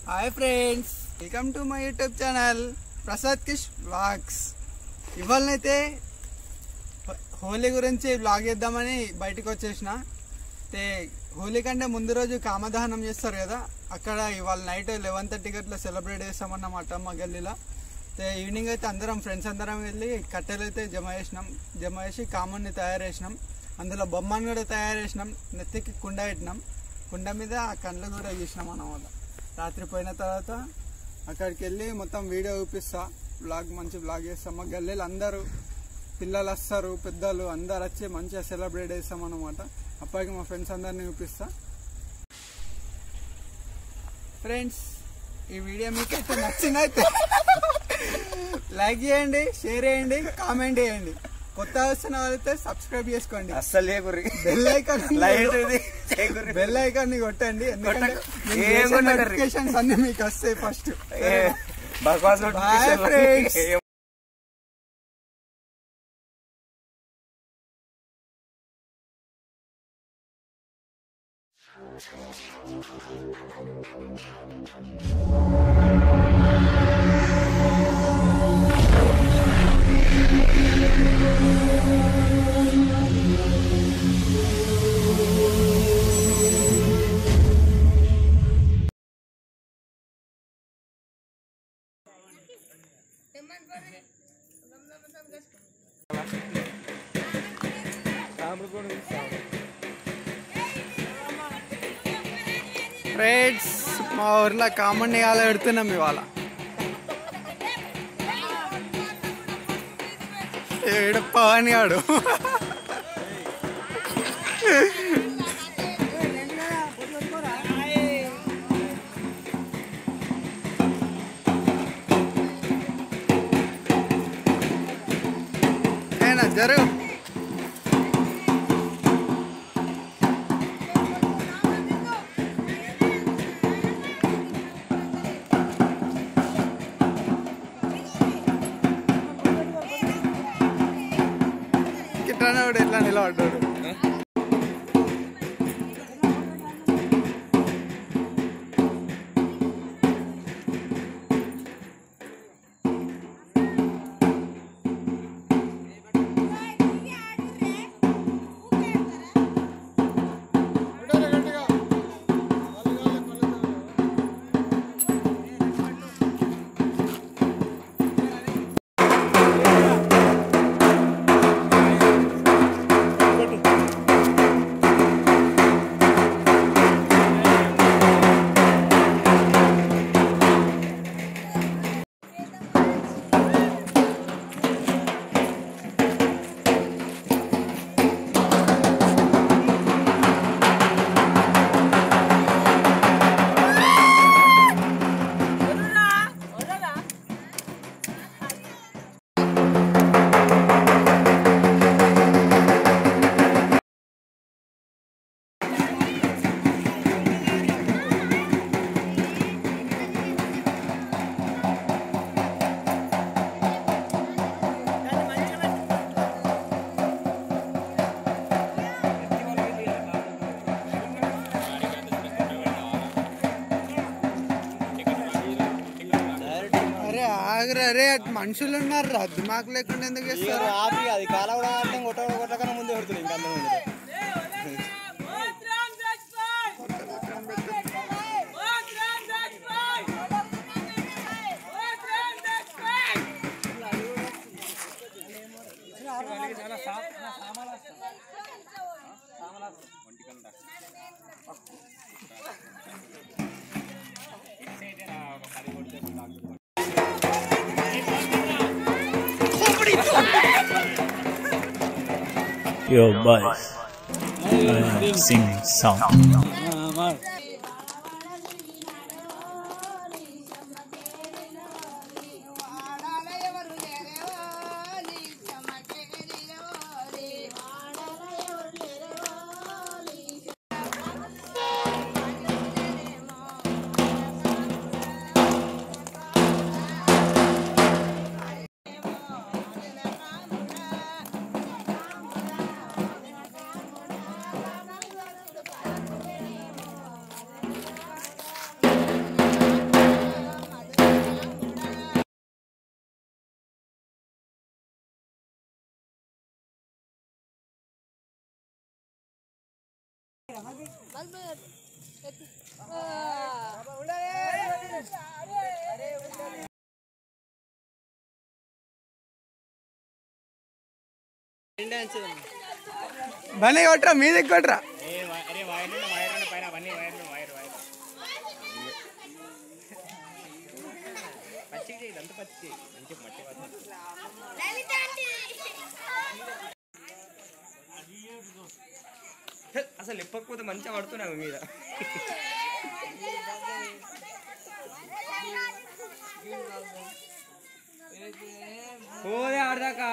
Hi friends, welcome to my YouTube channel Prasad Kish vlogs. ఇవాళనైతే హోలీ గురించి vlog చేద్దామని బయటకు వచ్చేసిన. హోలీ కంటే ముందు రోజు కామదహనం చేస్తారు కదా, అక్కడ ఇవాళ నైట్ 11:30 అట్లా సెలబ్రేట్ చేస్తామన్నమాట మా గల్లీలో. ఈవినింగ్ అయితే అందరం ఫ్రెండ్స్ అందరం వెళ్ళి కట్టెలు అయితే జమ చేసి కాముని తయారు చేసినాం. అందులో బొమ్మను కూడా తయారు చేసినాం. నెత్తికి కుండ పెట్టినాం. కుండ మీద ఆ కండ్లు కూడా గీసినాం అన్నమాట. రాత్రి పోయిన తర్వాత అక్కడికి వెళ్ళి మొత్తం వీడియో చూపిస్తా. మంచి వ్లాగ్ చేస్తాం. మా గల్లీలు అందరూ పిల్లలు వస్తారు, పెద్దలు అందరు వచ్చి మంచిగా సెలబ్రేట్ చేస్తాం అన్నమాట. అప్పటికి మా ఫ్రెండ్స్ అందరినీ చూపిస్తా. ఫ్రెండ్స్, ఈ వీడియో మీకైతే నచ్చినైతే లైక్ చేయండి, షేర్ చేయండి, కామెంట్ చేయండి. కొత్త వస్తున్న వాళ్ళైతే సబ్స్క్రైబ్ చేసుకోండి. అస్సలు బెల్ ఐకాన్ ని కొట్టండి, ఎందుకంటే నోటిఫికేషన్స్ అన్ని మీకు వస్తాయి ఫస్ట్. ఫ్రెండ్స్, మా ఊర్లో కామన్ ఇవాళ పెడుతున్నాం. ఇవాళ ఏడు పవన్ గాడు జరు కిట్టాడు ఎట్లా నిలబడ్డాడు. అరే మనుషులు ఉన్నారు రా, దిమాకు లేకుండా ఎందుకు చేస్తారు? అది కాల కొట్టకన్నా ముందే పెడుతుంది. ఇంకా Yo, boys, sing song. బనే కొట్రా మీద కొట్రా అసలు ఎప్పకపోతే మంచిగా పడుతున్నావు మీద పోదే ఆడదాకా